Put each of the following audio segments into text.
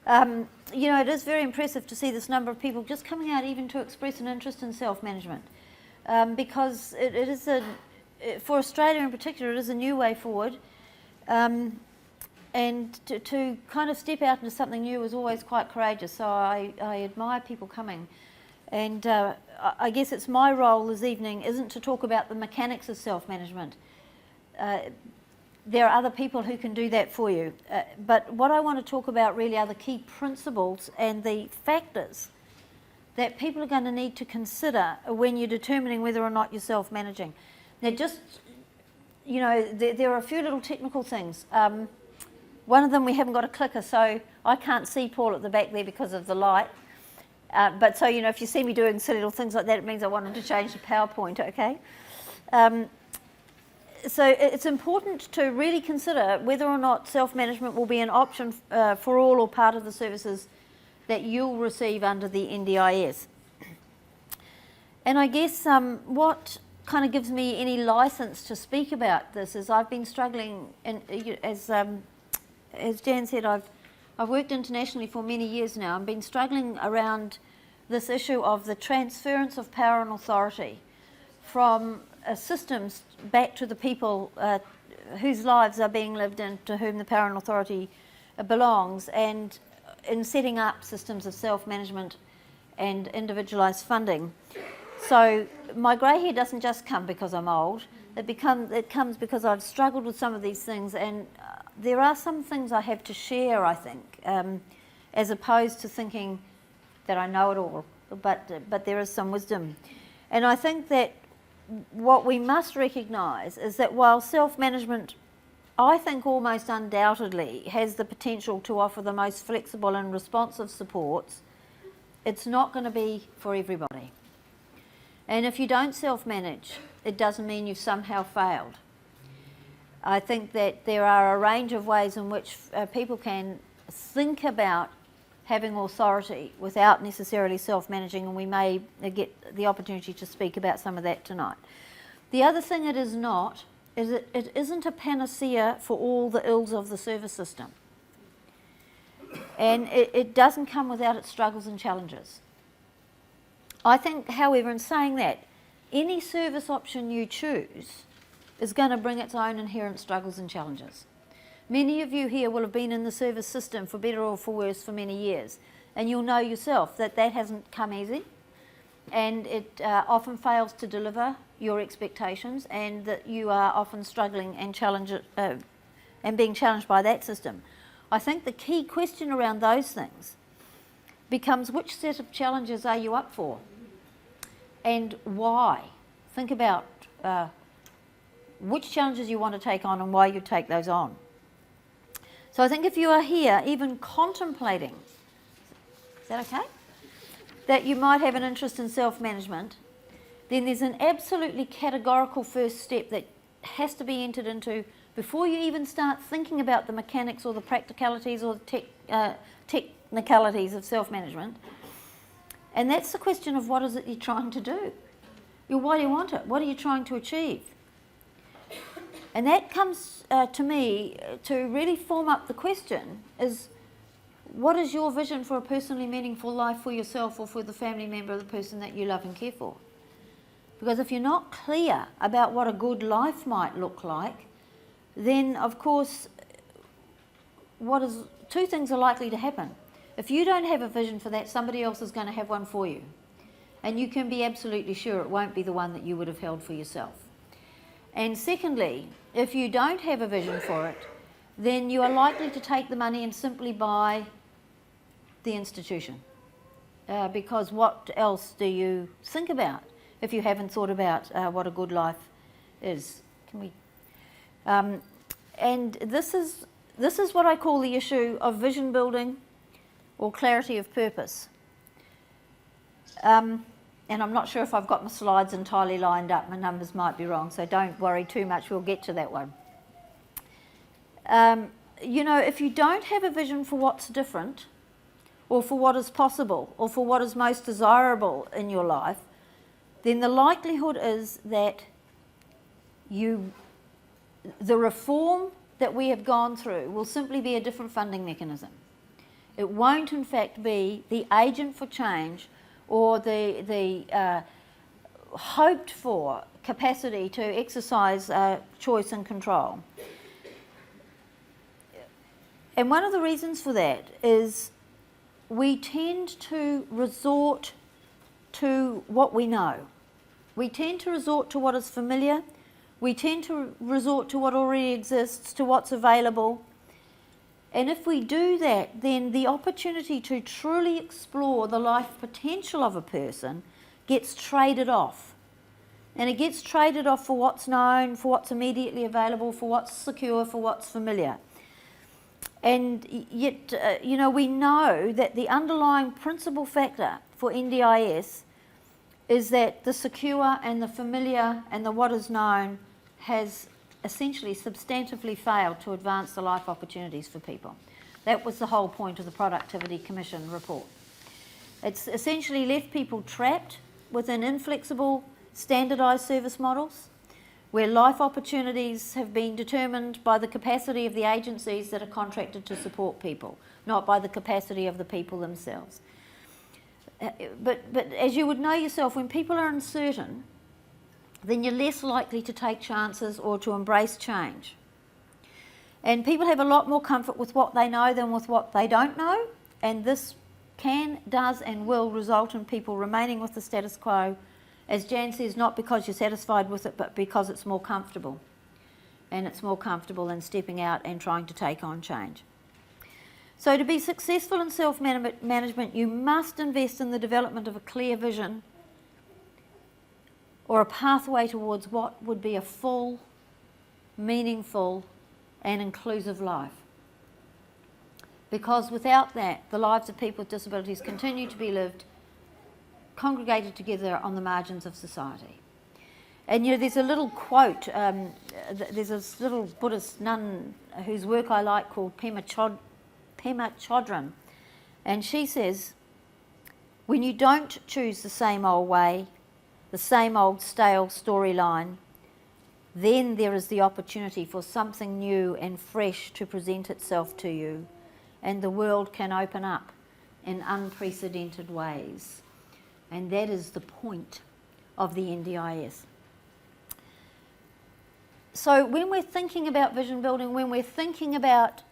You know, it is very impressive to see this number of people just coming out even to express an interest in self-management, because it is for Australia in particular, it is a new way forward, and to kind of step out into something new is always quite courageous, so I admire people coming. And I guess it's my role this evening isn't to talk about the mechanics of self-management. There are other people who can do that for you. But what I want to talk about really are the key principles and the factors that people are going to need to consider when you're determining whether or not you're self-managing. Now just, you know, there are a few little technical things. One of them, we haven't got a clicker, so I can't see Paul at the back there because of the light. But so, you know, if you see me doing silly little things like that, it means I wanted to change the PowerPoint, okay? So it's important to really consider whether or not self-management will be an option for all or part of the services that you'll receive under the NDIS. And I guess what kind of gives me any license to speak about this is I've been struggling, and as Jan said, I've worked internationally for many years now. I've been struggling around this issue of the transference of power and authority from systems back to the people whose lives are being lived and to whom the power and authority belongs, and in setting up systems of self-management and individualised funding. So my grey hair doesn't just come because I'm old, it comes because I've struggled with some of these things, and there are some things I have to share, I think, as opposed to thinking that I know it all, but there is some wisdom. And I think that what we must recognise is that while self-management, I think almost undoubtedly, has the potential to offer the most flexible and responsive supports, it's not going to be for everybody. And if you don't self-manage, it doesn't mean you've somehow failed. I think that there are a range of ways in which people can think about having authority without necessarily self-managing, and we may get the opportunity to speak about some of that tonight. The other thing it is not is that it isn't a panacea for all the ills of the service system. And it doesn't come without its struggles and challenges. I think, however, in saying that, any service option you choose is going to bring its own inherent struggles and challenges. Many of you here will have been in the service system, for better or for worse, for many years, and you'll know yourself that that hasn't come easy, and it often fails to deliver your expectations, and that you are often struggling and being challenged by that system. I think the key question around those things becomes, which set of challenges are you up for, and why? Think about which challenges you want to take on and why you take those on. So I think if you are here even contemplating, is that okay? That you might have an interest in self-management, then there's an absolutely categorical first step that has to be entered into before you even start thinking about the mechanics or the practicalities or the technicalities of self-management. And that's the question of what is it you're trying to do? Why do you want it? What are you trying to achieve? And that comes to me to really form up the question is, what is your vision for a personally meaningful life for yourself or for the family member of the person that you love and care for? Because if you're not clear about what a good life might look like, then of course two things are likely to happen. If you don't have a vision for that, somebody else is going to have one for you. And you can be absolutely sure it won't be the one that you would have held for yourself. And secondly, if you don't have a vision for it, then you are likely to take the money and simply buy the institution. Because what else do you think about if you haven't thought about what a good life is? And this is what I call the issue of vision building or clarity of purpose. And I'm not sure if I've got my slides entirely lined up. My numbers might be wrong, so don't worry too much. We'll get to that one. You know, if you don't have a vision for what's different, or for what is possible, or for what is most desirable in your life, then the likelihood is that the reform that we have gone through will simply be a different funding mechanism. It won't in fact be the agent for change or the hoped for capacity to exercise choice and control. And one of the reasons for that is we tend to resort to what we know. We tend to resort to what is familiar. We tend to resort to what already exists, to what's available. And if we do that, then the opportunity to truly explore the life potential of a person gets traded off. And it gets traded off for what's known, for what's immediately available, for what's secure, for what's familiar. And yet, we know that the underlying principal factor for NDIS is that the secure and the familiar and the what is known has essentially substantively failed to advance the life opportunities for people. That was the whole point of the Productivity Commission report. It's essentially left people trapped within inflexible, standardised service models where life opportunities have been determined by the capacity of the agencies that are contracted to support people, not by the capacity of the people themselves. But as you would know yourself, when people are uncertain, then you're less likely to take chances or to embrace change. And people have a lot more comfort with what they know than with what they don't know, and this can, does and will result in people remaining with the status quo, as Jan says, not because you're satisfied with it, but because it's more comfortable. And it's more comfortable than stepping out and trying to take on change. So to be successful in self-management, you must invest in the development of a clear vision or a pathway towards what would be a full, meaningful and inclusive life. Because without that, the lives of people with disabilities continue to be lived congregated together on the margins of society. And there's a little quote, there's this little Buddhist nun whose work I like called Pema Chodron, and she says, when you don't choose the same old way, the same old stale storyline, then there is the opportunity for something new and fresh to present itself to you, and the world can open up in unprecedented ways. And that is the point of the NDIS. So when we're thinking about vision building, when we're thinking about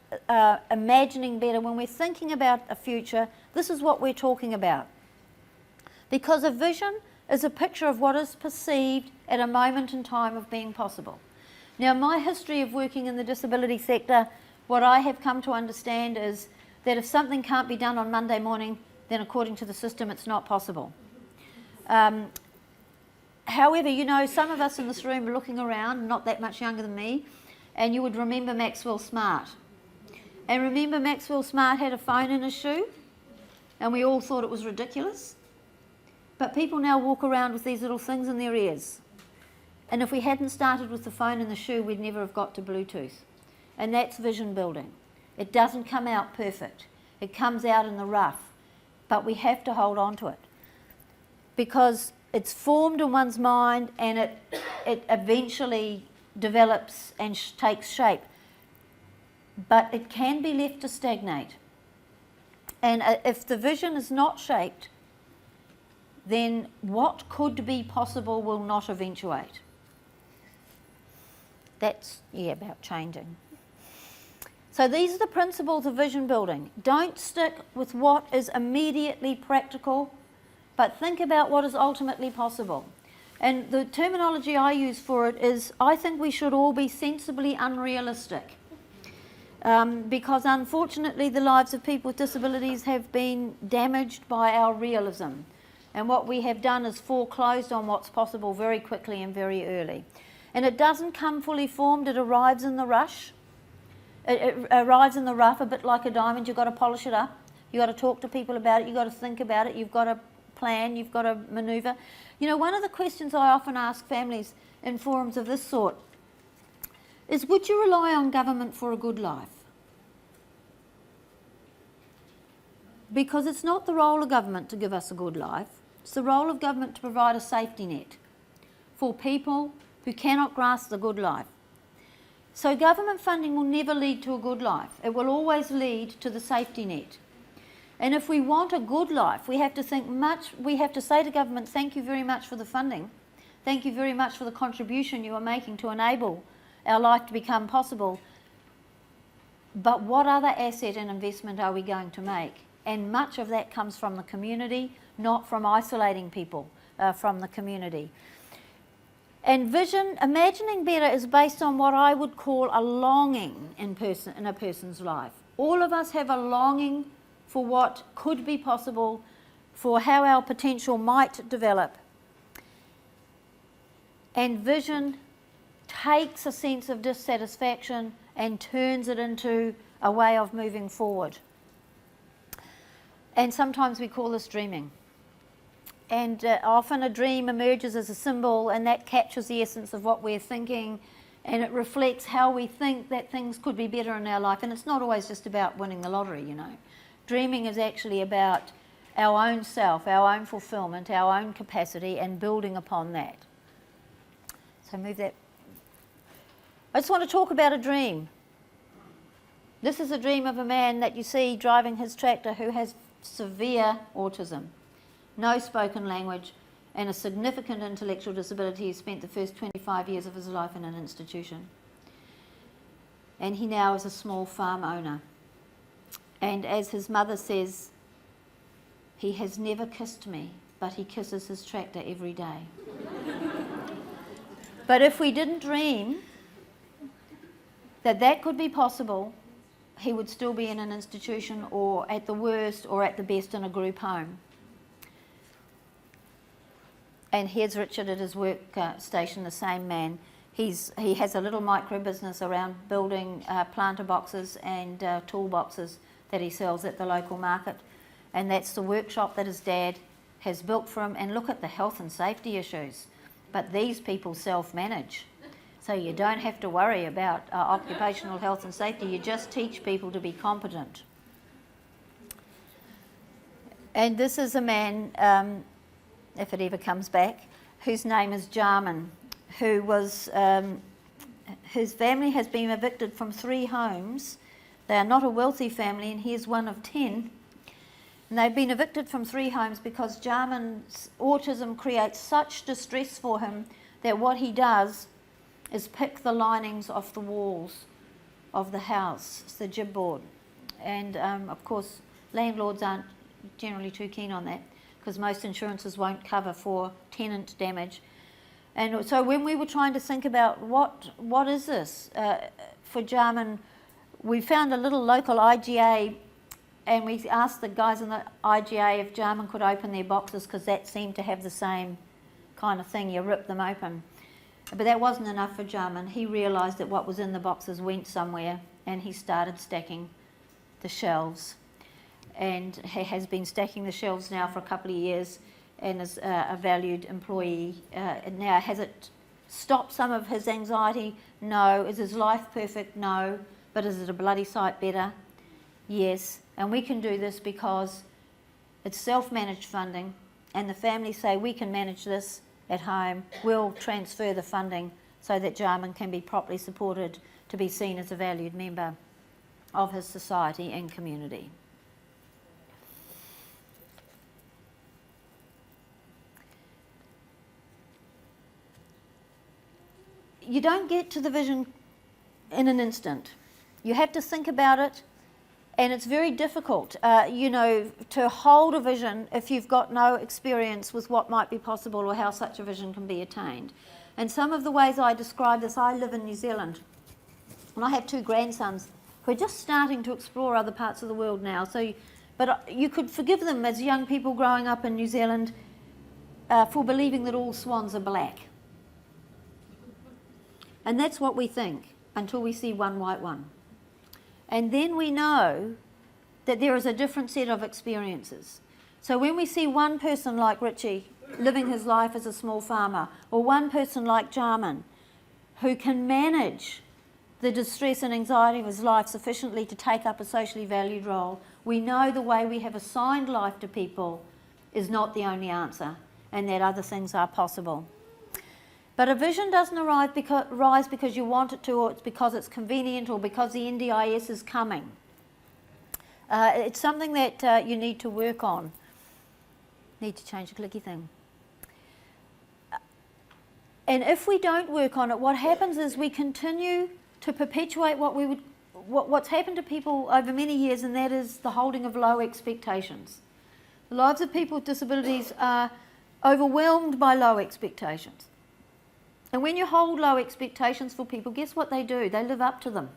imagining better, when we're thinking about a future, this is what we're talking about. Because a vision is a picture of what is perceived at a moment in time of being possible. Now, my history of working in the disability sector, what I have come to understand is that if something can't be done on Monday morning, then according to the system, it's not possible. However, some of us in this room are looking around, not that much younger than me, and you would remember Maxwell Smart. And remember Maxwell Smart had a phone in his shoe, and we all thought it was ridiculous. But people now walk around with these little things in their ears. And if we hadn't started with the phone in the shoe, we'd never have got to Bluetooth. And that's vision building. It doesn't come out perfect. It comes out in the rough. But we have to hold on to it. Because it's formed in one's mind and it eventually develops and takes shape. But it can be left to stagnate. And if the vision is not shaped, then what could be possible will not eventuate. That's, about changing. So these are the principles of vision building. Don't stick with what is immediately practical, but think about what is ultimately possible. And the terminology I use for it is, I think we should all be sensibly unrealistic. Because unfortunately the lives of people with disabilities have been damaged by our realism. And what we have done is foreclosed on what's possible very quickly and very early. And it doesn't come fully formed, it arrives in the rush. It arrives in the rough, a bit like a diamond. You've got to polish it up. You've got to talk to people about it. You've got to think about it. You've got to plan. You've got to manoeuvre. One of the questions I often ask families in forums of this sort is, would you rely on government for a good life? Because it's not the role of government to give us a good life. It's the role of government to provide a safety net for people who cannot grasp the good life. So government funding will never lead to a good life. It will always lead to the safety net. And if we want a good life, we have to say to government, thank you very much for the funding. Thank you very much for the contribution you are making to enable our life to become possible. But what other asset and investment are we going to make? And much of that comes from the community, not from isolating people from the community. And vision, imagining better, is based on what I would call a longing in a person's life. All of us have a longing for what could be possible, for how our potential might develop. And vision takes a sense of dissatisfaction and turns it into a way of moving forward. And sometimes we call this dreaming. And often a dream emerges as a symbol, and that captures the essence of what we're thinking, and it reflects how we think that things could be better in our life. And it's not always just about winning the lottery, you know. Dreaming is actually about our own self, our own fulfillment, our own capacity, and building upon that. So move that. I just want to talk about a dream. This is a dream of a man that you see driving his tractor who has severe autism, no spoken language, and a significant intellectual disability. He spent the first 25 years of his life in an institution. And he now is a small farm owner. And as his mother says, he has never kissed me, but he kisses his tractor every day. But if we didn't dream that that could be possible, he would still be in an institution, or at the worst or at the best in a group home. And here's Richard at his work station, the same man. He has a little micro business around building planter boxes and toolboxes that he sells at the local market. And that's the workshop that his dad has built for him. And look at the health and safety issues. But these people self-manage. So you don't have to worry about occupational health and safety. You just teach people to be competent. And this is a man, if it ever comes back, whose name is Jarman, who was, his family has been evicted from 3 homes. They are not a wealthy family, and he is one of 10. And they've been evicted from 3 homes because Jarman's autism creates such distress for him that what he does is pick the linings off the walls of the house, it's the gibboard. And of course, landlords aren't generally too keen on that because most insurances won't cover for tenant damage. And so when we were trying to think about what is this for Jarman, we found a little local IGA, and we asked the guys in the IGA if Jarman could open their boxes, because that seemed to have the same kind of thing, you rip them open. But that wasn't enough for Jarman. He realised that what was in the boxes went somewhere, and he started stacking the shelves. And he has been stacking the shelves now for a couple of years, and is a valued employee. Now, has it stopped some of his anxiety? No. Is his life perfect? No. But is it a bloody sight better? Yes. And we can do this because it's self-managed funding, and the family say we can manage this at home. We'll transfer the funding so that Jarman can be properly supported to be seen as a valued member of his society and community. You don't get to the vision in an instant. You have to think about it, and it's very difficult, to hold a vision if you've got no experience with what might be possible or how such a vision can be attained. And some of the ways I describe this, I live in New Zealand, and I have 2 grandsons who are just starting to explore other parts of the world now. But you could forgive them as young people growing up in New Zealand for believing that all swans are black. And that's what we think until we see one white one. And then we know that there is a different set of experiences. So when we see one person like Richie living his life as a small farmer, or one person like Jarman who can manage the distress and anxiety of his life sufficiently to take up a socially valued role, we know the way we have assigned life to people is not the only answer, and that other things are possible. But a vision doesn't rise because you want it to, or it's because it's convenient, or because the NDIS is coming. It's something that you need to work on. Need to change the clicky thing. And if we don't work on it, what happens is we continue to perpetuate what's happened to people over many years, and that is the holding of low expectations. The lives of people with disabilities are overwhelmed by low expectations. And when you hold low expectations for people, guess what they do? They live up to them.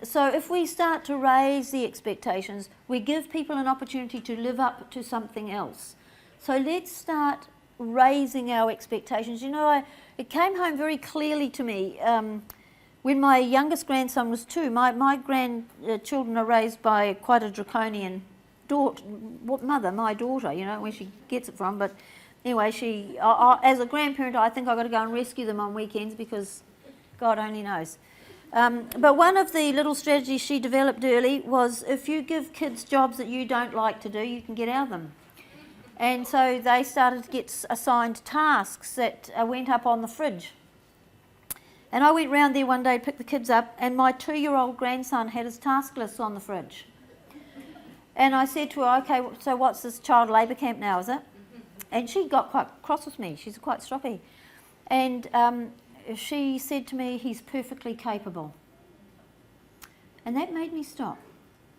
So if we start to raise the expectations, we give people an opportunity to live up to something else. So let's start raising our expectations. You know, it came home very clearly to me when my youngest grandson was 2. My grandchildren are raised by quite a draconian mother, my daughter, you know, where she gets it from. But anyway, as a grandparent, I think I've got to go and rescue them on weekends because God only knows. But one of the little strategies she developed early was if you give kids jobs that you don't like to do, you can get out of them. And so they started to get assigned tasks that went up on the fridge. And I went round there one day to pick the kids up, and my 2-year-old grandson had his task list on the fridge. And I said to her, okay, so what's this child labour camp now, is it? And she got quite cross with me. She's quite stroppy. And she said to me, he's perfectly capable. And that made me stop.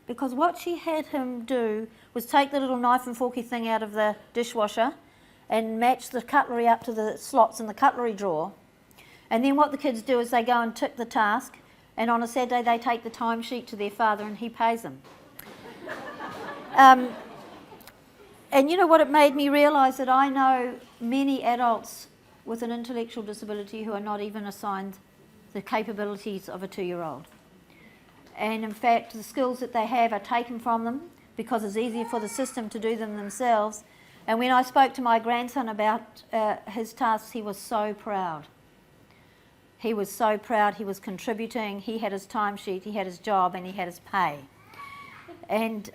Because what she had him do was take the little knife and forky thing out of the dishwasher and match the cutlery up to the slots in the cutlery drawer. And then what the kids do is they go and tick the task, and on a Saturday they take the timesheet to their father and he pays them. And you know what, it made me realise that I know many adults with an intellectual disability who are not even assigned the capabilities of a 2-year-old. And in fact, the skills that they have are taken from them because it's easier for the system to do them themselves. And when I spoke to my grandson about his tasks, he was so proud. He was so proud, he was contributing, he had his timesheet, he had his job, and he had his pay. And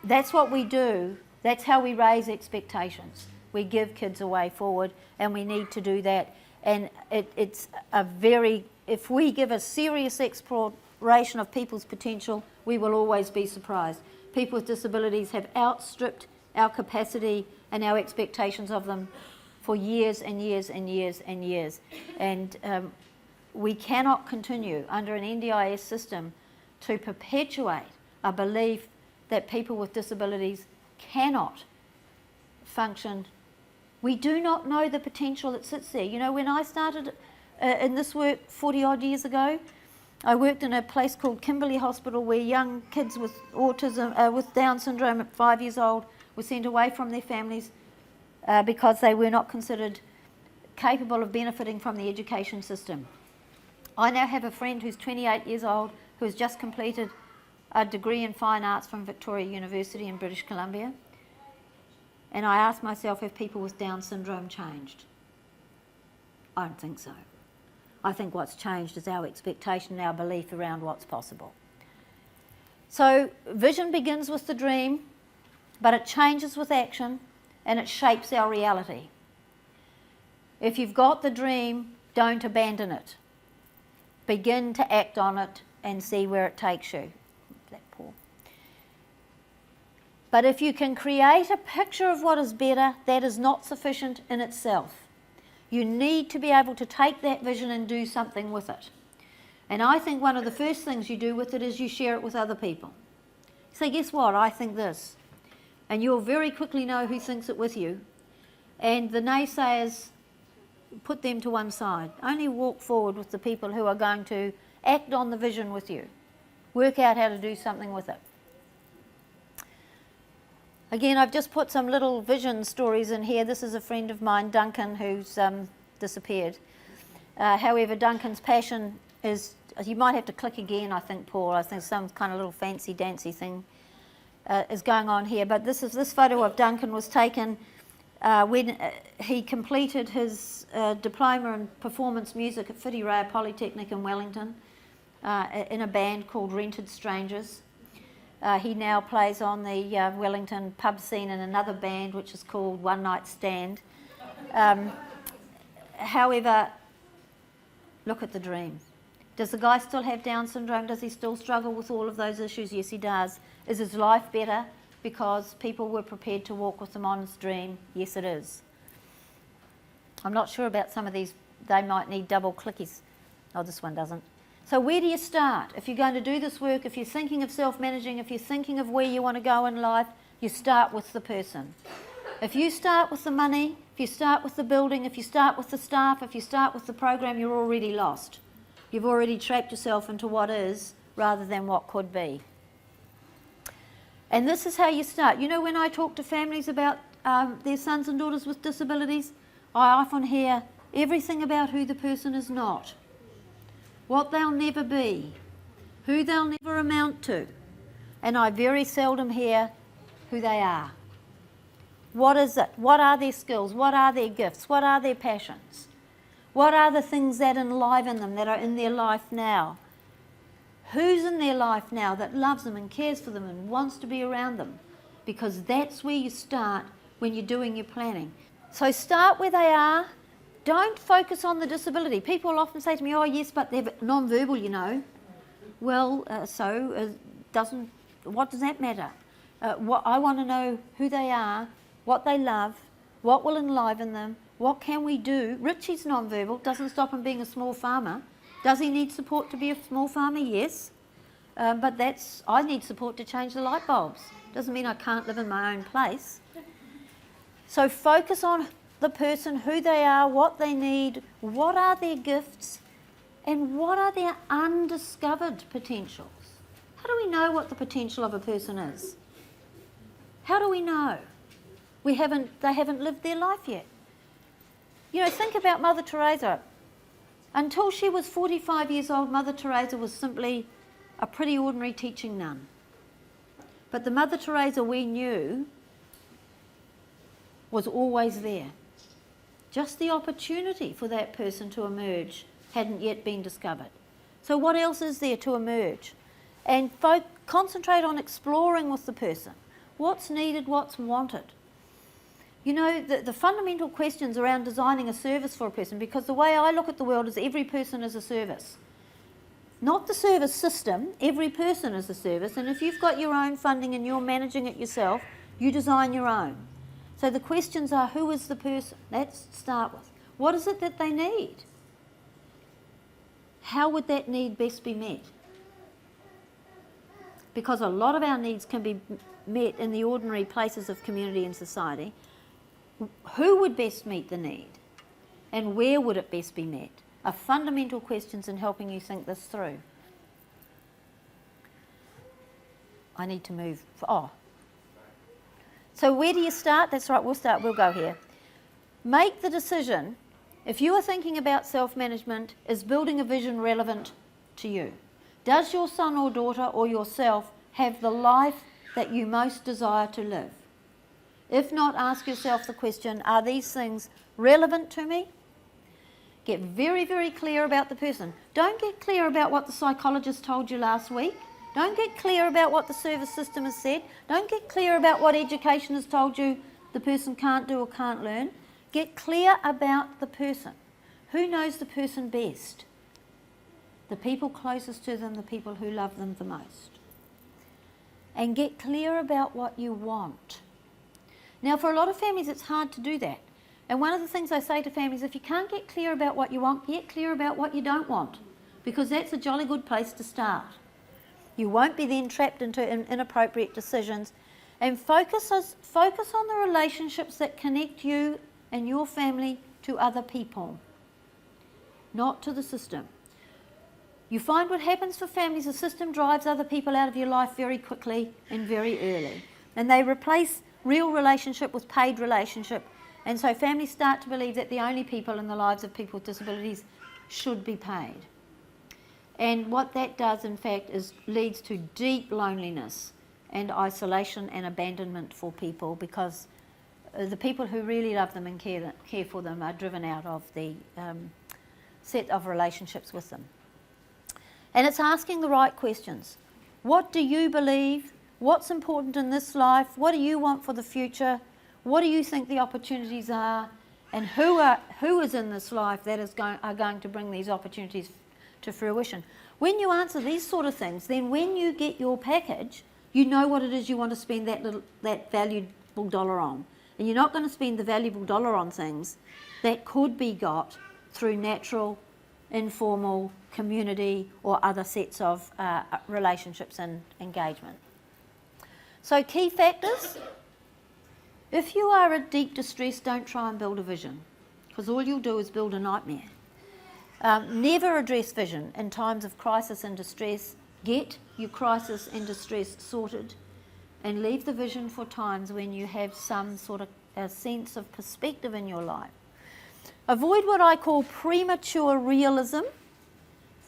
that's what we do. That's how we raise expectations. We give kids a way forward, and we need to do that. And it's a very, if we give a serious exploration of people's potential, we will always be surprised. People with disabilities have outstripped our capacity and our expectations of them for years and years and years and years. And we cannot continue under an NDIS system to perpetuate a belief that people with disabilities cannot function. We do not know the potential that sits there. You know, when I started in this work 40 odd years ago, I worked in a place called Kimberley Hospital where young kids with autism, with Down syndrome at 5 years old were sent away from their families because they were not considered capable of benefiting from the education system. I now have a friend who's 28 years old who has just completed a degree in fine arts from Victoria University in British Columbia. And I asked myself, have people with Down syndrome changed? I don't think so. I think what's changed is our expectation and our belief around what's possible. So vision begins with the dream, but it changes with action and it shapes our reality. If you've got the dream, don't abandon it. Begin to act on it and see where it takes you. But if you can create a picture of what is better, that is not sufficient in itself. You need to be able to take that vision and do something with it. And I think one of the first things you do with it is you share it with other people. Say, guess what? I think this. And you'll very quickly know who thinks it with you. And the naysayers, put them to one side. Only walk forward with the people who are going to act on the vision with you. Work out how to do something with it. Again, I've just put some little vision stories in here. This is a friend of mine, Duncan, who's disappeared. However, Duncan's passion is, you might have to click again, I think, Paul. I think some kind of little fancy-dancy thing is going on here. But this photo of Duncan was taken when he completed his diploma in performance music at Whitireia Polytechnic in Wellington in a band called Rented Strangers. He now plays on the Wellington pub scene in another band which is called One Night Stand. However, look at the dream. Does the guy still have Down syndrome? Does he still struggle with all of those issues? Yes, he does. Is his life better because people were prepared to walk with him on his dream? Yes, it is. I'm not sure about some of these. They might need double clickies. Oh, this one doesn't. So where do you start? If you're going to do this work, if you're thinking of self-managing, if you're thinking of where you want to go in life, you start with the person. If you start with the money, if you start with the building, if you start with the staff, if you start with the program, you're already lost. You've already trapped yourself into what is rather than what could be. And this is how you start. You know, when I talk to families about their sons and daughters with disabilities, I often hear everything about who the person is not, what they'll never be, who they'll never amount to. And I very seldom hear who they are. What is it? What are their skills? What are their gifts? What are their passions? What are the things that enliven them, that are in their life now? Who's in their life now that loves them and cares for them and wants to be around them? Because that's where you start when you're doing your planning. So start where they are. Don't focus on the disability. People often say to me, oh yes, but they're non-verbal, you know. Well, what does that matter? I want to know who they are, what they love, what will enliven them, what can we do. Richie's non-verbal, doesn't stop him being a small farmer. Does he need support to be a small farmer? Yes. But I need support to change the light bulbs. Doesn't mean I can't live in my own place. So focus on the person, who they are, what they need, what are their gifts, and what are their undiscovered potentials. How do we know what the potential of a person is? How do we know? They haven't lived their life yet. You know, think about Mother Teresa. Until she was 45 years old, Mother Teresa was simply a pretty ordinary teaching nun. But the Mother Teresa we knew was always there. Just the opportunity for that person to emerge hadn't yet been discovered. So what else is there to emerge? And concentrate on exploring with the person. What's needed, what's wanted. You know, the fundamental questions around designing a service for a person, because the way I look at the world is every person is a service. Not the service system, every person is a service, and if you've got your own funding and you're managing it yourself, you design your own. So the questions are, who is the person? Let's start with. What is it that they need? How would that need best be met? Because a lot of our needs can be met in the ordinary places of community and society. Who would best meet the need? And where would it best be met? Are fundamental questions in helping you think this through. I need to move. So where do you start? That's right, we'll go here. Make the decision. If you are thinking about self-management, is building a vision relevant to you? Does your son or daughter or yourself have the life that you most desire to live? If not, ask yourself the question, are these things relevant to me? Get very, very clear about the person. Don't get clear about what the psychologist told you last week. Don't get clear about what the service system has said. Don't get clear about what education has told you the person can't do or can't learn. Get clear about the person. Who knows the person best? The people closest to them, the people who love them the most. And get clear about what you want. Now, for a lot of families, it's hard to do that. And one of the things I say to families, if you can't get clear about what you want, get clear about what you don't want, because that's a jolly good place to start. You won't be then trapped into inappropriate decisions. And focus on the relationships that connect you and your family to other people, not to the system. You find what happens for families, the system drives other people out of your life very quickly and very early. And they replace real relationship with paid relationship. And so families start to believe that the only people in the lives of people with disabilities should be paid. And what that does, in fact, is leads to deep loneliness and isolation and abandonment for people, because the people who really love them and care for them are driven out of the set of relationships with them. And it's asking the right questions. What do you believe? What's important in this life? What do you want for the future? What do you think the opportunities are? And who is in this life that are going to bring these opportunities to fruition. When you answer these sort of things, then when you get your package, you know what it is you want to spend that valuable dollar on. And you're not going to spend the valuable dollar on things that could be got through natural, informal, community or other sets of relationships and engagement. So key factors. If you are in deep distress, don't try and build a vision, because all you'll do is build a nightmare. Never address vision in times of crisis and distress. Get your crisis and distress sorted and leave the vision for times when you have some sort of a sense of perspective in your life. Avoid what I call premature realism.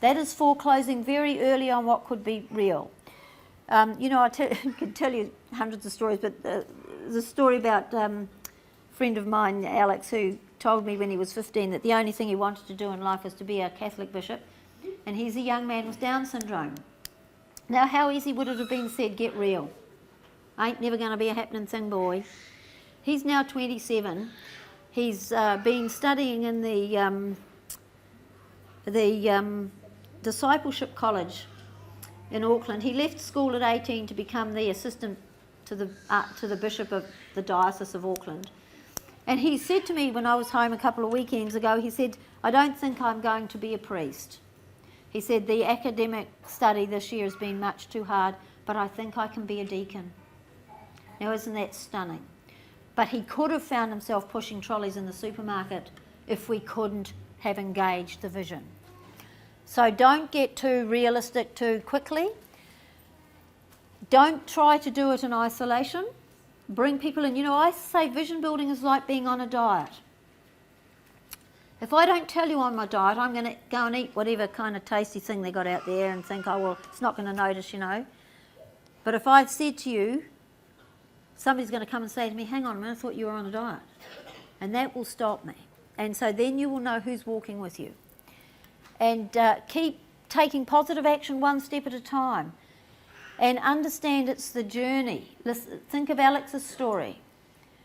That is foreclosing very early on what could be real. I could tell you hundreds of stories, but the story about a friend of mine, Alex, who told me when he was 15 that the only thing he wanted to do in life was to be a Catholic bishop, and he's a young man with Down syndrome. Now, how easy would it have been said, get real? Ain't never going to be a happening thing, boy. He's now 27. He's been studying in the discipleship college in Auckland. He left school at 18 to become the assistant to the bishop of the Diocese of Auckland. And he said to me when I was home a couple of weekends ago, he said, I don't think I'm going to be a priest. He said, the academic study this year has been much too hard, but I think I can be a deacon. Now, isn't that stunning? But he could have found himself pushing trolleys in the supermarket if we couldn't have engaged the vision. So don't get too realistic too quickly. Don't try to do it in isolation. Bring people in. I say vision building is like being on a diet. If I don't tell you on my diet, I'm going to go and eat whatever kind of tasty thing they got out there and think, oh, well, it's not going to notice, But if I've said to you, somebody's going to come and say to me, hang on a minute, I thought you were on a diet. And that will stop me. And so then you will know who's walking with you. And keep taking positive action one step at a time. And understand it's the journey. Think of Alex's story.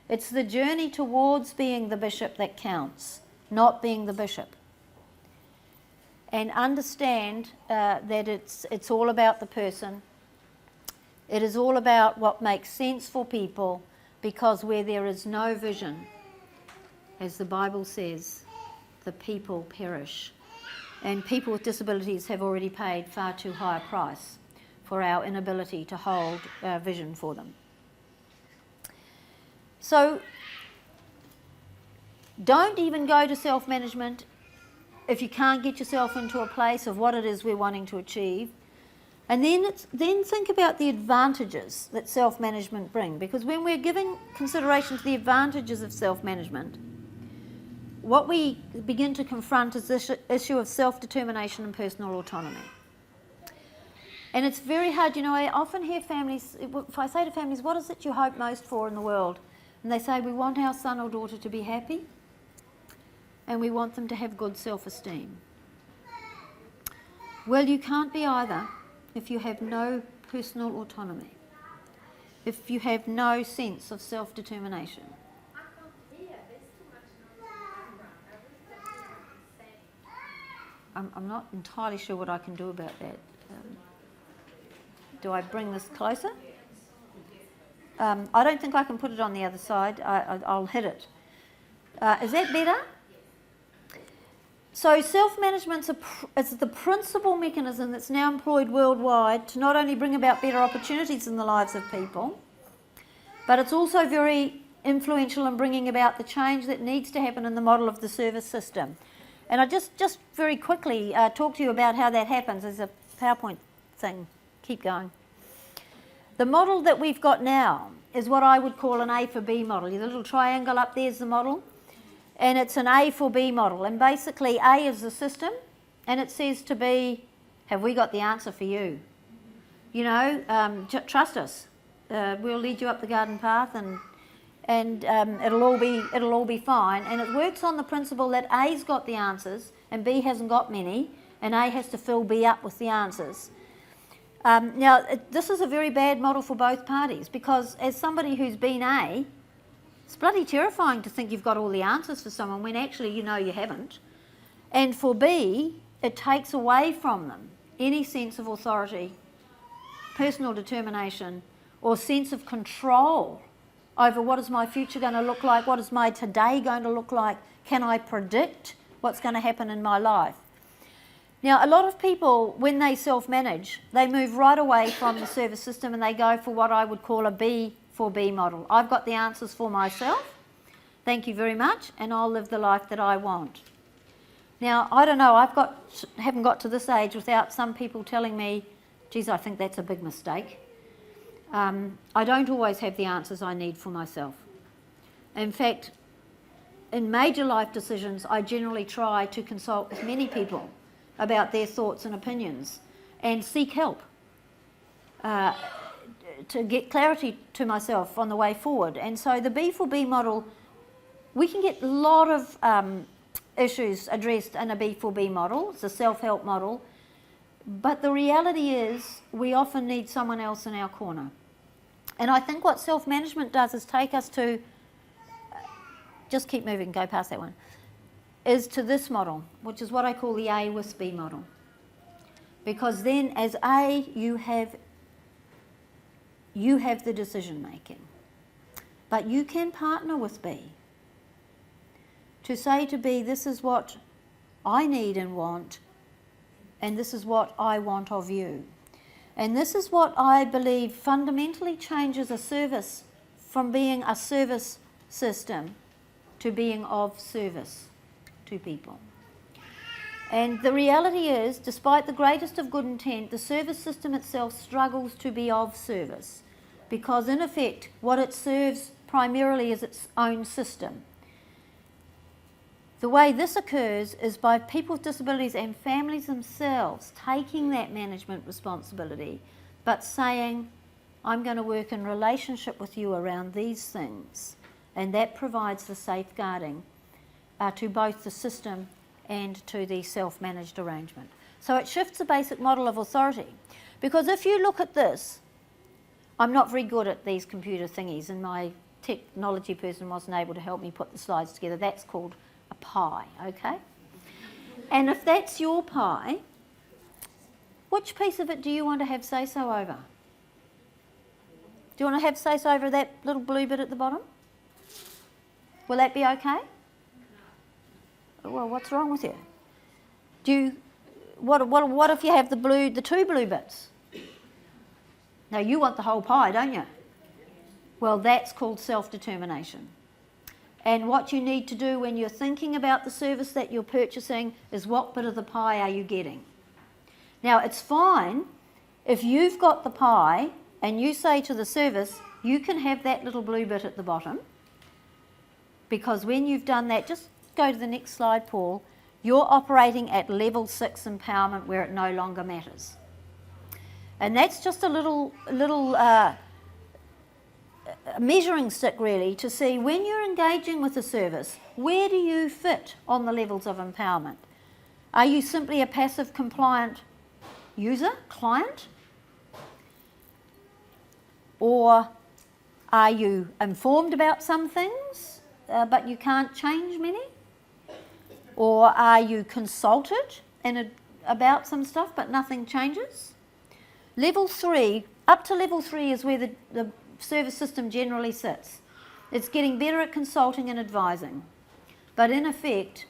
It's the journey towards being the bishop that counts, not being the bishop. And understand that it's all about the person. It is all about what makes sense for people, because where there is no vision, as the Bible says, the people perish. And people with disabilities have already paid far too high a price for our inability to hold vision for them. So don't even go to self-management if you can't get yourself into a place of what it is we're wanting to achieve. And then think about the advantages that self-management bring, because when we're giving consideration to the advantages of self-management, what we begin to confront is this issue of self-determination and personal autonomy. And it's very hard, I often hear families, if I say to families, what is it you hope most for in the world? And they say, we want our son or daughter to be happy, and we want them to have good self-esteem. Well, you can't be either if you have no personal autonomy, if you have no sense of self-determination. I'm not entirely sure what I can do about that. Do I bring this closer? I don't think I can put it on the other side. I'll hit it. Is that better? So self-management is the principal mechanism that's now employed worldwide to not only bring about better opportunities in the lives of people, but it's also very influential in bringing about the change that needs to happen in the model of the service system. And I just very quickly talk to you about how that happens. There's a PowerPoint thing. Keep going. The model that we've got now is what I would call an A for B model. The little triangle up there is the model. And it's an A for B model. And basically A is the system, and it says to B, have we got the answer for you? Trust us. We'll lead you up the garden path, and it'll all be fine. And it works on the principle that A's got the answers and B hasn't got many, and A has to fill B up with the answers. Now, this is a very bad model for both parties, because as somebody who's been A, it's bloody terrifying to think you've got all the answers for someone when actually you know you haven't. And for B, it takes away from them any sense of authority, personal determination, or sense of control over what is my future going to look like, what is my today going to look like, can I predict what's going to happen in my life. Now, a lot of people, when they self-manage, they move right away from the service system and they go for what I would call a B4B model. I've got the answers for myself, thank you very much, and I'll live the life that I want. Now, I don't know, haven't got to this age without some people telling me, geez, I think that's a big mistake. I don't always have the answers I need for myself. In fact, in major life decisions, I generally try to consult with many people about their thoughts and opinions and seek help to get clarity to myself on the way forward. And so the B4B model, we can get a lot of issues addressed in a B4B model. It's a self-help model. But the reality is we often need someone else in our corner. And I think what self-management does is take us to, just keep moving, go past that one, is to this model, which is what I call the A with B model. Because then as A, you have the decision making. But you can partner with B to say to B, this is what I need and want, and this is what I want of you. And this is what I believe fundamentally changes a service from being a service system to being of service to people. And the reality is, despite the greatest of good intent, the service system itself struggles to be of service because, in effect, what it serves primarily is its own system. The way this occurs is by people with disabilities and families themselves taking that management responsibility, but saying, I'm going to work in relationship with you around these things. And that provides the safeguarding to both the system and to the self-managed arrangement. So it shifts the basic model of authority. Because if you look at this, I'm not very good at these computer thingies, and my technology person wasn't able to help me put the slides together. That's called a pie, okay? And if that's your pie, which piece of it do you want to have say-so over? Do you want to have say-so over that little blue bit at the bottom? Will that be okay? Well, what's wrong with you? What if you have the two blue bits? Now, you want the whole pie, don't you? Well, that's called self-determination. And what you need to do when you're thinking about the service that you're purchasing is what bit of the pie are you getting? Now, it's fine if you've got the pie and you say to the service, you can have that little blue bit at the bottom, because when you've done that, just go to the next slide, Paul, you're operating at level 6 empowerment where it no longer matters. And that's just a little measuring stick really to see when you're engaging with a service, where do you fit on the levels of empowerment? Are you simply a passive compliant user, client? Or are you informed about some things but you can't change many? Or are you consulted about some stuff but nothing changes? Level 3, up to level 3 is where the service system generally sits. It's getting better at consulting and advising. But in effect,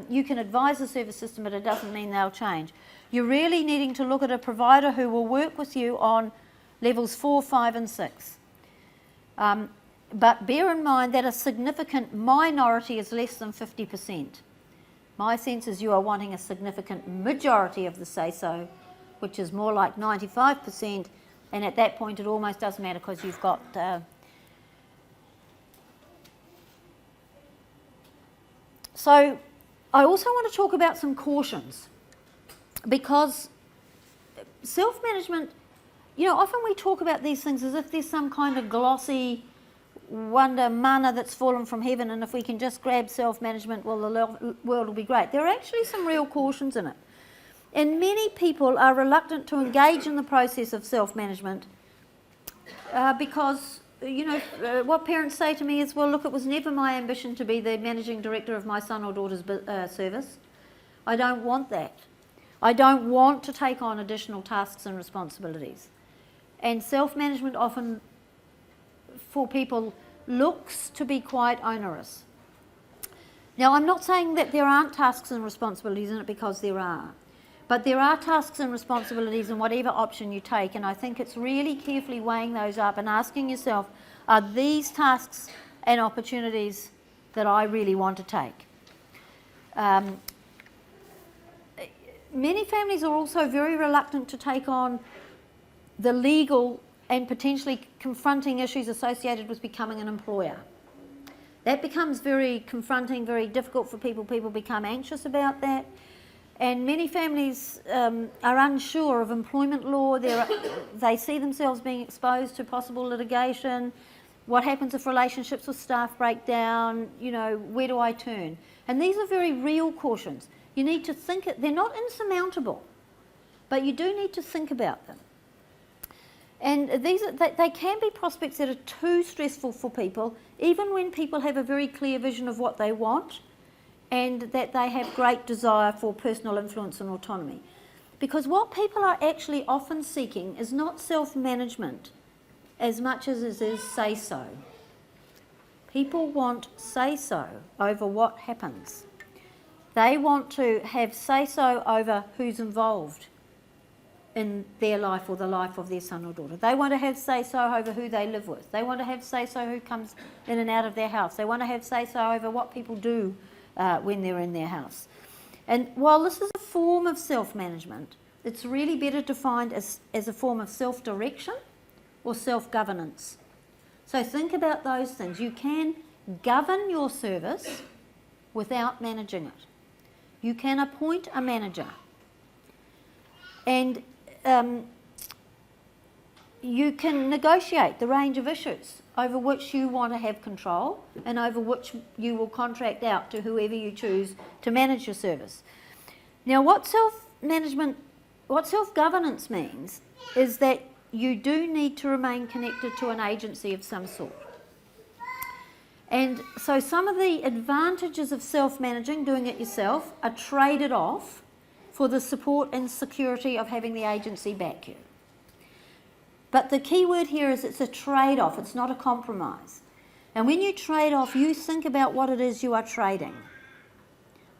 you can advise the service system, but it doesn't mean they'll change. You're really needing to look at a provider who will work with you on levels 4, 5 and 6. But bear in mind that a significant minority is less than 50%. My sense is you are wanting a significant majority of the say-so, which is more like 95%, and at that point it almost doesn't matter because you've got... So I also want to talk about some cautions, because self-management, you know, often we talk about these things as if there's some kind of glossy wonder manna that's fallen from heaven, and if we can just grab self-management, well, the world will be great. There are actually some real cautions in it. And many people are reluctant to engage in the process of self-management because, you know, what parents say to me is, well, look, it was never my ambition to be the managing director of my son or daughter's service. I don't want that. I don't want to take on additional tasks and responsibilities. And self-management often, for people, looks to be quite onerous. Now, I'm not saying that there aren't tasks and responsibilities in it, because there are. But there are tasks and responsibilities in whatever option you take, and I think it's really carefully weighing those up and asking yourself, are these tasks and opportunities that I really want to take? Many families are also very reluctant to take on the legal and potentially confronting issues associated with becoming an employer. That becomes very confronting, very difficult for people. People become anxious about that. And many families are unsure of employment law. They see themselves being exposed to possible litigation. What happens if relationships with staff break down? You know, where do I turn? And these are very real cautions. You need to think, they're not insurmountable, but you do need to think about them. And they can be prospects that are too stressful for people, even when people have a very clear vision of what they want and that they have great desire for personal influence and autonomy. Because what people are actually often seeking is not self-management as much as it is say-so. People want say-so over what happens. They want to have say-so over who's involved in their life or the life of their son or daughter. They want to have say-so over who they live with. They want to have say-so who comes in and out of their house. They want to have say-so over what people do when they're in their house. And while this is a form of self-management, it's really better defined as a form of self-direction or self-governance. So think about those things. You can govern your service without managing it. You can appoint a manager, and you can negotiate the range of issues over which you want to have control and over which you will contract out to whoever you choose to manage your service. Now, what self-governance means is that you do need to remain connected to an agency of some sort. And so some of the advantages of self-managing, doing it yourself, are traded off for the support and security of having the agency back you. But the key word here is it's a trade-off, it's not a compromise. And when you trade off, you think about what it is you are trading,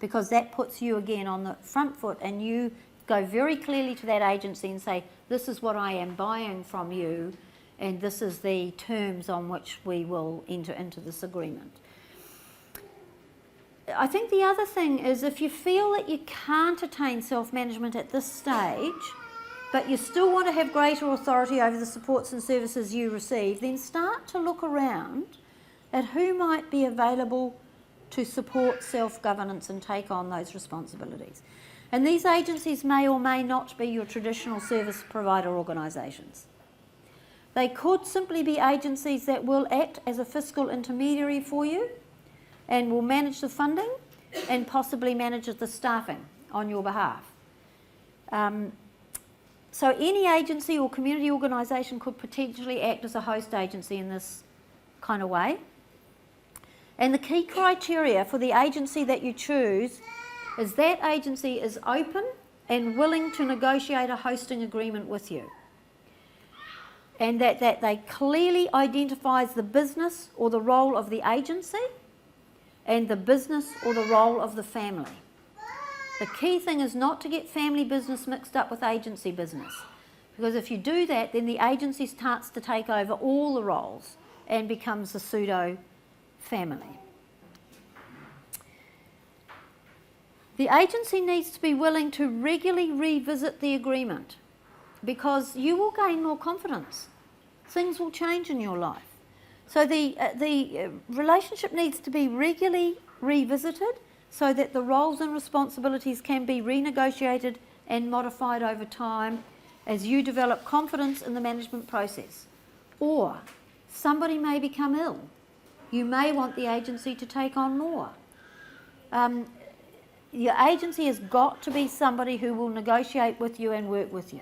because that puts you again on the front foot, and you go very clearly to that agency and say, this is what I am buying from you, and this is the terms on which we will enter into this agreement. I think the other thing is, if you feel that you can't attain self-management at this stage, but you still want to have greater authority over the supports and services you receive, then start to look around at who might be available to support self-governance and take on those responsibilities. And these agencies may or may not be your traditional service provider organisations. They could simply be agencies that will act as a fiscal intermediary for you and will manage the funding and possibly manage the staffing on your behalf. So any agency or community organisation could potentially act as a host agency in this kind of way. And the key criteria for the agency that you choose is that agency is open and willing to negotiate a hosting agreement with you. And that they clearly identifies the business or the role of the agency and the business or the role of the family. The key thing is not to get family business mixed up with agency business, because if you do that, then the agency starts to take over all the roles and becomes a pseudo-family. The agency needs to be willing to regularly revisit the agreement, because you will gain more confidence. Things will change in your life. So the relationship needs to be regularly revisited so that the roles and responsibilities can be renegotiated and modified over time as you develop confidence in the management process. Or somebody may become ill. You may want the agency to take on more. Your agency has got to be somebody who will negotiate with you and work with you.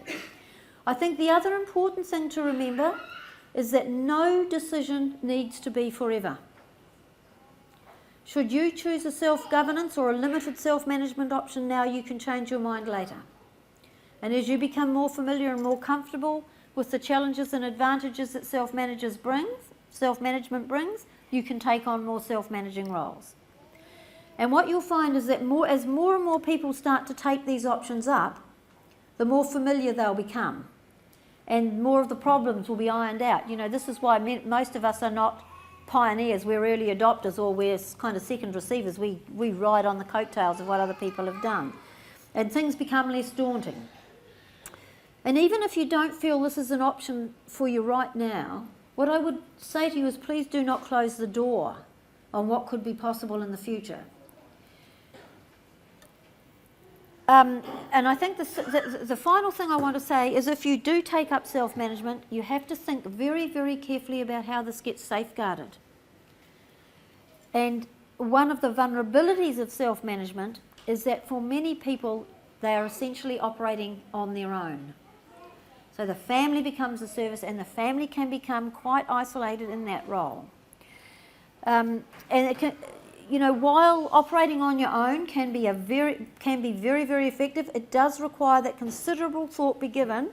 I think the other important thing to remember is that no decision needs to be forever. Should you choose a self-governance or a limited self-management option now, you can change your mind later. And as you become more familiar and more comfortable with the challenges and advantages that self-management brings, you can take on more self-managing roles. And what you'll find is that as more and more people start to take these options up, the more familiar they'll become. And more of the problems will be ironed out. You know, this is why most of us are not pioneers, we're early adopters, or we're kind of second receivers. We ride on the coattails of what other people have done. And things become less daunting. And even if you don't feel this is an option for you right now, what I would say to you is please do not close the door on what could be possible in the future. And I think the final thing I want to say is if you do take up self-management, you have to think very, very carefully about how this gets safeguarded. And one of the vulnerabilities of self-management is that for many people, they are essentially operating on their own. So the family becomes a service, and the family can become quite isolated in that role. And it can, you know, while operating on your own can be very, very effective, it does require that considerable thought be given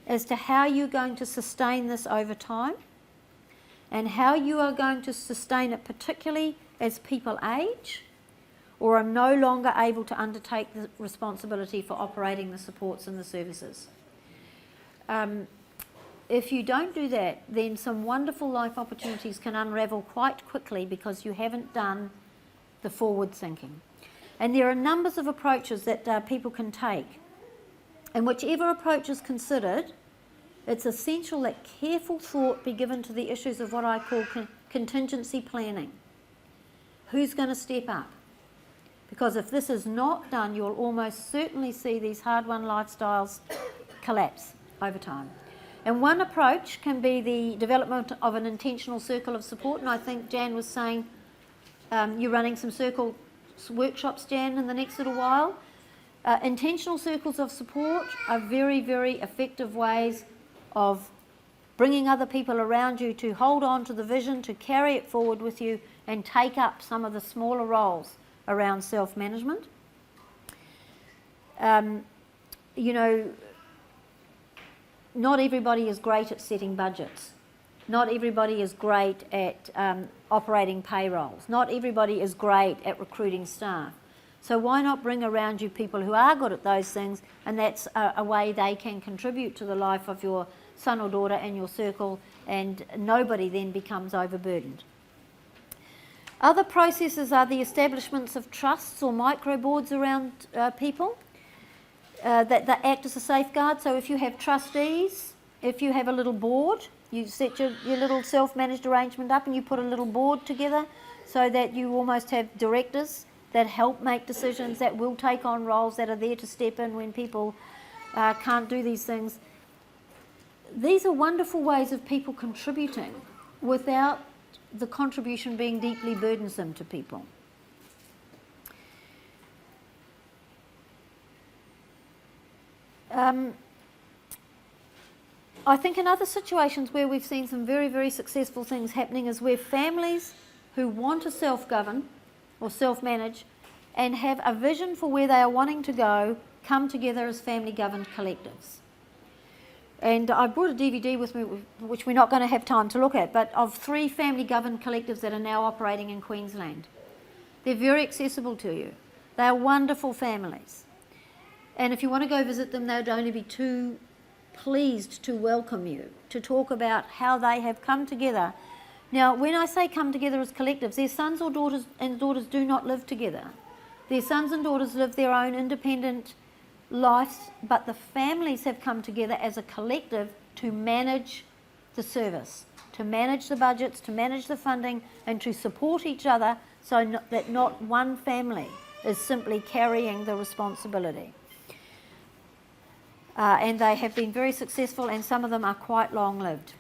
as to how you're going to sustain this over time and how you are going to sustain it, particularly as people age or are no longer able to undertake the responsibility for operating the supports and the services. If you don't do that, then some wonderful life opportunities can unravel quite quickly because you haven't done the forward thinking. And there are numbers of approaches that people can take. And whichever approach is considered, it's essential that careful thought be given to the issues of what I call contingency planning. Who's going to step up? Because if this is not done, you'll almost certainly see these hard-won lifestyles collapse over time. And one approach can be the development of an intentional circle of support, and I think Jan was saying you're running some circle workshops, Jan, in the next little while. Intentional circles of support are very, very effective ways of bringing other people around you to hold on to the vision, to carry it forward with you and take up some of the smaller roles around self-management. You know, not everybody is great at setting budgets. Not everybody is great at operating payrolls. Not everybody is great at recruiting staff. So why not bring around you people who are good at those things, and that's a way they can contribute to the life of your son or daughter and your circle, and nobody then becomes overburdened. Other processes are the establishments of trusts or micro boards around people that act as a safeguard. So if you have trustees, if you have a little board, you set your little self-managed arrangement up and you put a little board together so that you almost have directors that help make decisions, that will take on roles, that are there to step in when people can't do these things. These are wonderful ways of people contributing without the contribution being deeply burdensome to people. I think in other situations where we've seen some very, very successful things happening is where families who want to self-govern or self-manage and have a vision for where they are wanting to go come together as family-governed collectives. And I brought a DVD with me, which we're not going to have time to look at, but of 3 family-governed collectives that are now operating in Queensland. They're very accessible to you. They are wonderful families. And if you want to go visit them, they'd only be too pleased to welcome you, to talk about how they have come together. Now, when I say come together as collectives, their sons or daughters do not live together. Their sons and daughters live their own independent lives, but the families have come together as a collective to manage the service, to manage the budgets, to manage the funding, and to support each other so that not one family is simply carrying the responsibility. And they have been very successful, and some of them are quite long-lived.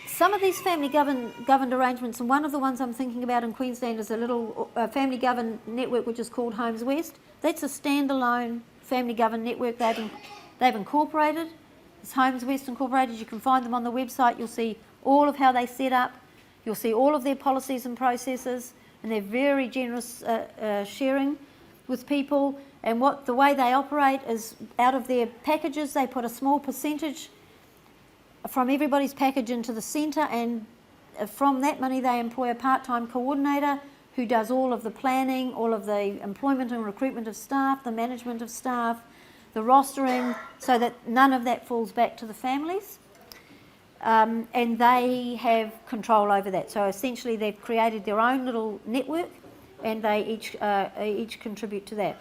Some of these family-governed arrangements, and one of the ones I'm thinking about in Queensland is a little family-governed network which is called Homes West. That's a standalone family-governed network they've incorporated. It's Homes West Incorporated. You can find them on the website. You'll see all of how they set up. You'll see all of their policies and processes, and they're very generous sharing with people. And the way they operate is out of their packages, they put a small percentage from everybody's package into the centre, and from that money they employ a part-time coordinator who does all of the planning, all of the employment and recruitment of staff, the management of staff, the rostering, so that none of that falls back to the families. And they have control over that. So essentially they've created their own little network, and they each contribute to that.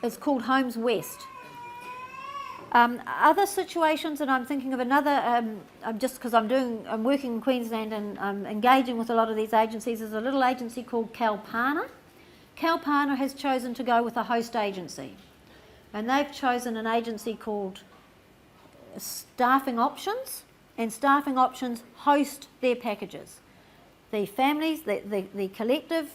It's called Homes West. Other situations, and I'm thinking of another, just because I'm working in Queensland and I'm engaging with a lot of these agencies, there's a little agency called Kalpana. Kalpana has chosen to go with a host agency, and they've chosen an agency called Staffing Options, and Staffing Options host their packages. The families, the collective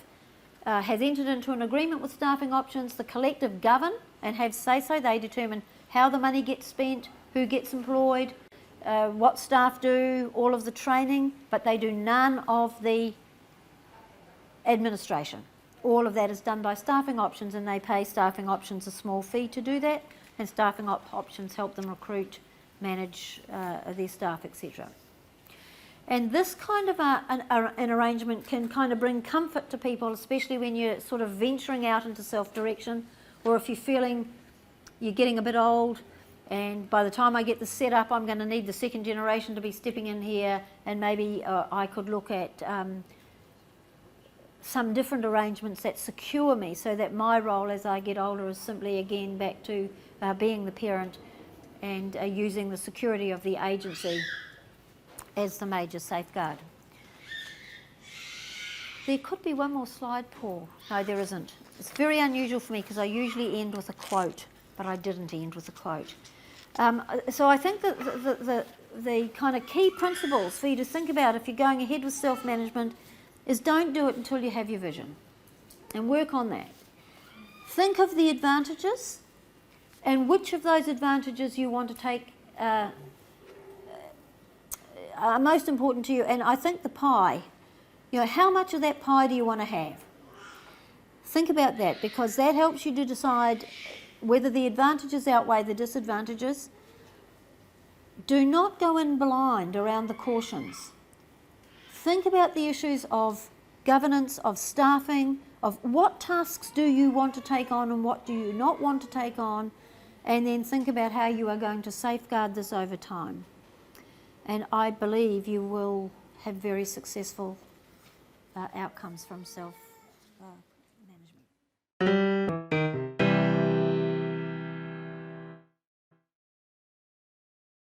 has entered into an agreement with Staffing Options. The collective govern and have say-so. They determine how the money gets spent, who gets employed, what staff do, all of the training, but they do none of the administration. All of that is done by Staffing Options, and they pay Staffing Options a small fee to do that, and Staffing Options help them recruit, manage their staff, etc. And this kind of an arrangement can kind of bring comfort to people, especially when you're sort of venturing out into self-direction, or if you're feeling you're getting a bit old, and by the time I get this set up, I'm going to need the second generation to be stepping in here, and maybe I could look at some different arrangements that secure me, so that my role as I get older is simply again back to being the parent and using the security of the agency as the major safeguard. There could be one more slide, Paul. No, there isn't. It's very unusual for me because I usually end with a quote, but I didn't end with a quote. So I think that the kind of key principles for you to think about if you're going ahead with self-management is don't do it until you have your vision, and work on that. Think of the advantages and which of those advantages you want to take are most important to you. And I think the pie, how much of that pie do you want to have? Think about that, because that helps you to decide whether the advantages outweigh the disadvantages. Do not go in blind around the cautions. Think about the issues of governance, of staffing, of what tasks do you want to take on and what do you not want to take on, and then think about how you are going to safeguard this over time. And I believe you will have very successful outcomes from self